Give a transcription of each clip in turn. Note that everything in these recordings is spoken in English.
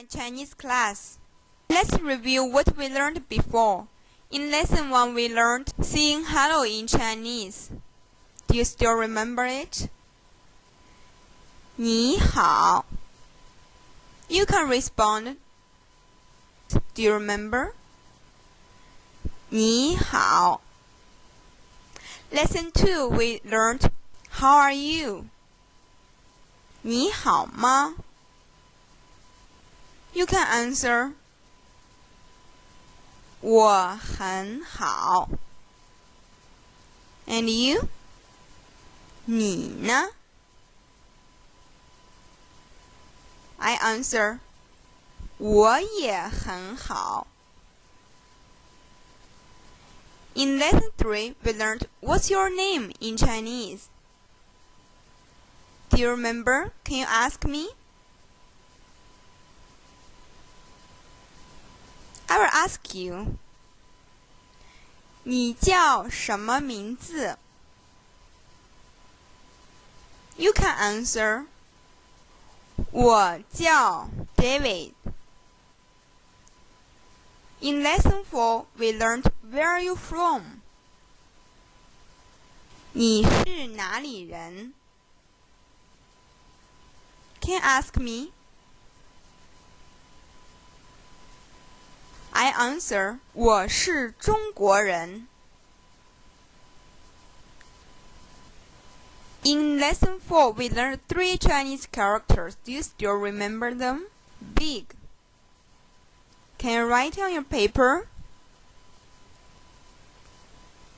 my Chinese class. Let's review what we learned before. In lesson 1, we learned saying hello in Chinese. Do you still remember it? 你好. You can respond. Do you remember? 你好. Lesson 2, we learned how are you? 你好吗? You can answer 我很好. And you? 你呢? I answer 我也很好. In lesson 3, we learned what's your name in Chinese. Do you remember? Can you ask me? I will ask you. 你叫什么名字? You can answer. 我叫 David. In lesson 4, we learned where are you from? 你是哪里人? Can you ask me? I answer, 我是中国人. In lesson 4, we learned 3 Chinese characters. Do you still remember them? Big. Can you write on your paper?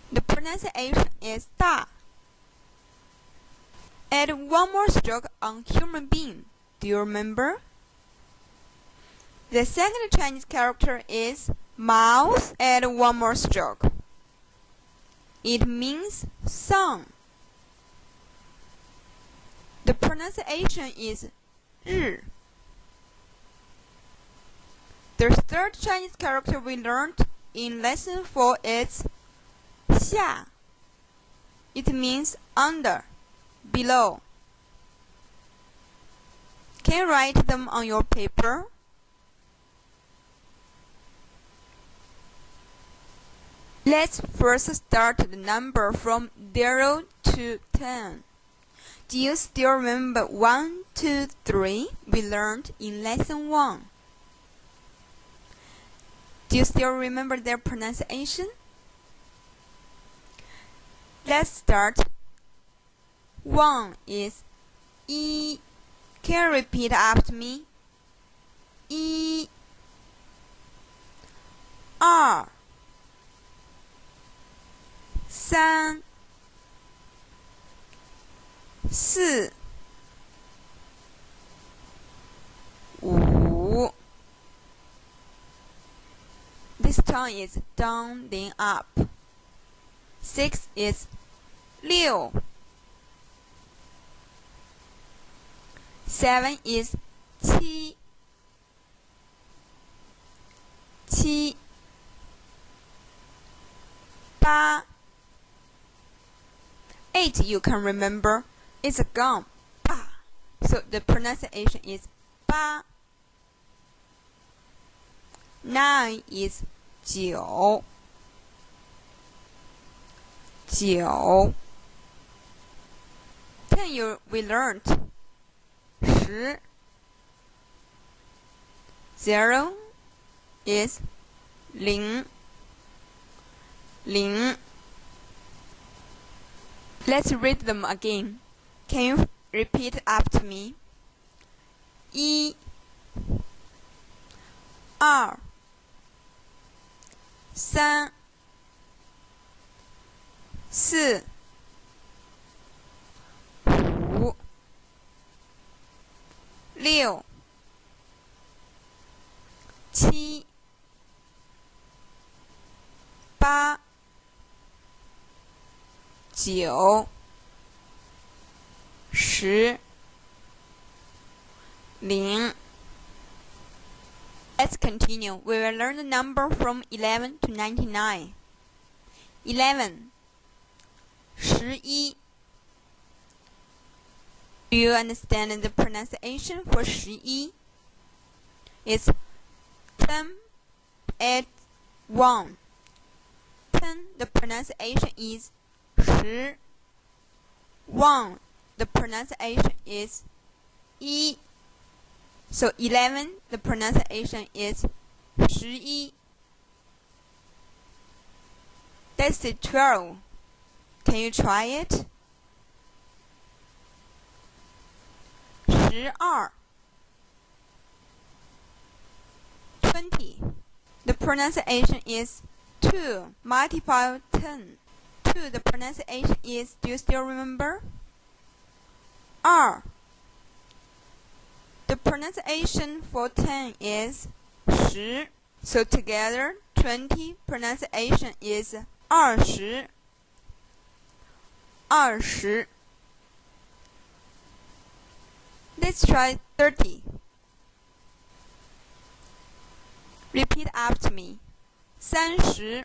The pronunciation is 大. Add one more stroke on human being. Do you remember? The second Chinese character is mouse. Add one more stroke. It means sun. The pronunciation is 日. The third Chinese character we learned in lesson 4 is 下. It means under, below. Can you write them on your paper? Let's first start the number from 0 to 10. Do you still remember 1, 2, 3 we learned in lesson 1? Do you still remember their pronunciation? Let's start. 1 is 一. Can you repeat after me? 一. 二. 三. 四. 五. This tone is down, then up. 6 is 六. 7 is 七. 七. 八. 8 you can remember. It's a gum. 八. So the pronunciation is 八. 9 is 九. 九. 10 we learned 十. 0 is 零. 零. Let's read them again. Can you repeat after me? 一. 二. 三. 四. 五. 六. 七. 八. 九. 十. 零. Let's continue. We will learn the number from 11 to 99. 11. 11. Do you understand the pronunciation for 11? is 10, 8, 1. 10, the pronunciation is 10. 1, the pronunciation is 1. So 11, the pronunciation is 11. Let's say 12. Can you try it? 12. 20. The pronunciation is 2 multiplied 10. 2, the pronunciation is, do you still remember? 2. The pronunciation for 10 is 10. So together, 20 pronunciation is 20. 20. Let's try 30. Repeat after me. 30,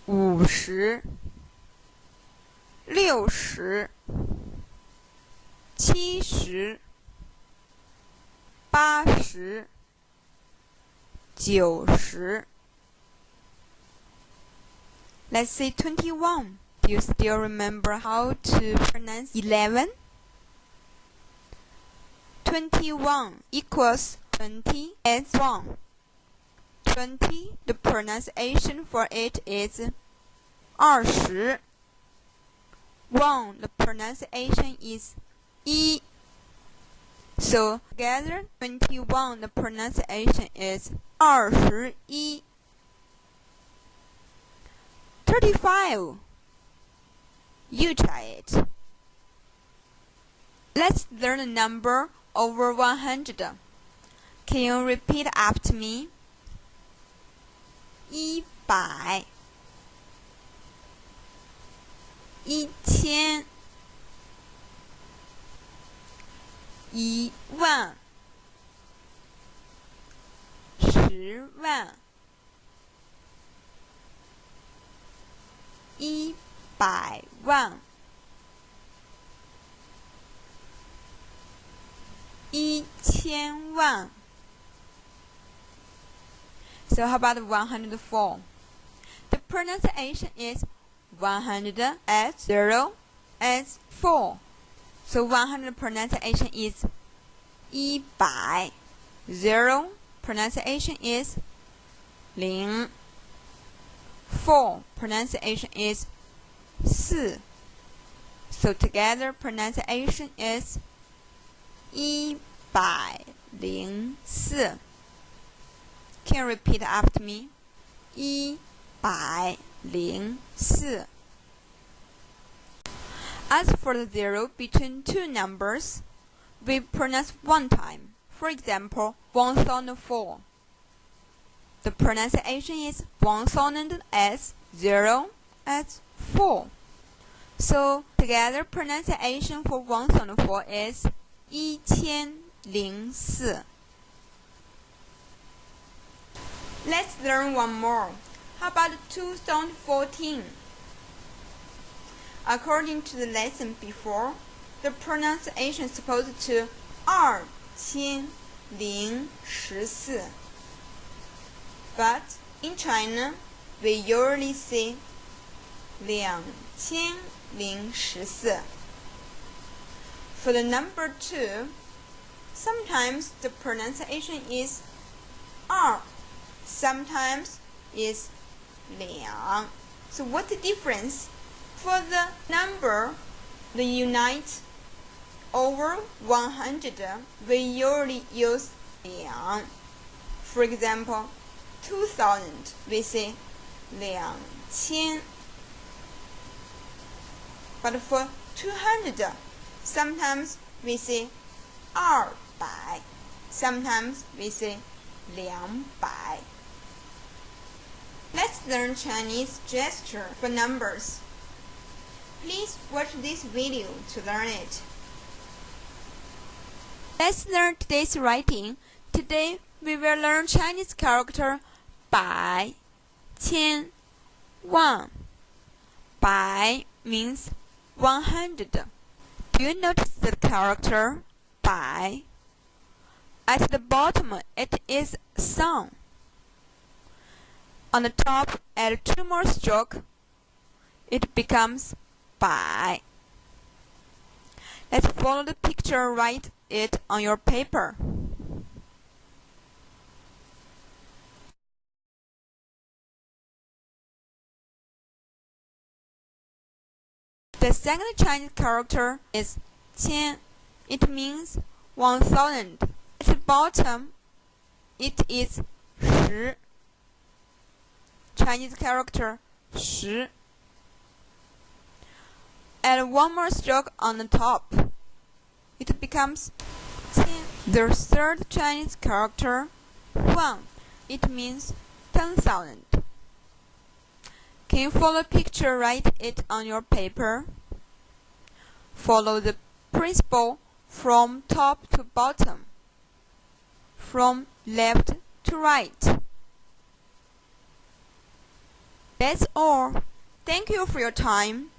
40, 50, 60, 70, 80, 90. Let's say 21. Do you still remember how to pronounce 11? 21 equals 20 and 1. 20, the pronunciation for it is 20. 1, the pronunciation is 1. So together, 21, the pronunciation is 21. 35. You try it. Let's learn a number over 100. Can you repeat after me? 100, 1000, 10000, 100000, 100,000, 1,000,000. So how about 104? The pronunciation is 100 as 0 as 4. So 100 pronunciation is 100. 0 pronunciation is 0. 4 pronunciation is 4. So together pronunciation is 104. Can you repeat after me? 104. As for the 0 between two numbers, we pronounce one time. For example, 1004. The pronunciation is 1000 as 0 as 4. So together pronunciation for 1004 is 1004. Let's learn one more. How about 2014? According to the lesson before, the pronunciation is supposed to 2014. But in China, we usually say 2014. For the number 2, sometimes the pronunciation is 2, sometimes is 2. So what's the difference? For the number, the unite over 100, we usually use 2. For example, 2000, we say 2000. But for 200, sometimes we say 200, sometimes we say 200. Let's learn Chinese gesture for numbers. Please watch this video to learn it. Let's learn today's writing. Today we will learn Chinese character 百, 千, 万. 百 means 100. Do you notice the character 百? At the bottom, it is sun. On the top, add 2 more strokes. It becomes 百. Let's follow the picture. Write it on your paper. The second Chinese character is 千. It means 1000. At the bottom, it is 十. Chinese character 十. Add 1 more stroke on the top. It becomes 千. The third Chinese character 万. It means 10,000. Can you follow the picture? Write it on your paper. Follow the principle from top to bottom, from left to right. That's all. Thank you for your time.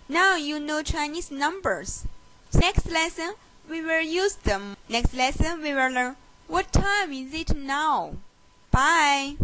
Now you know Chinese numbers. Next lesson, we will use them. Next lesson, we will learn what time is it now. Bye.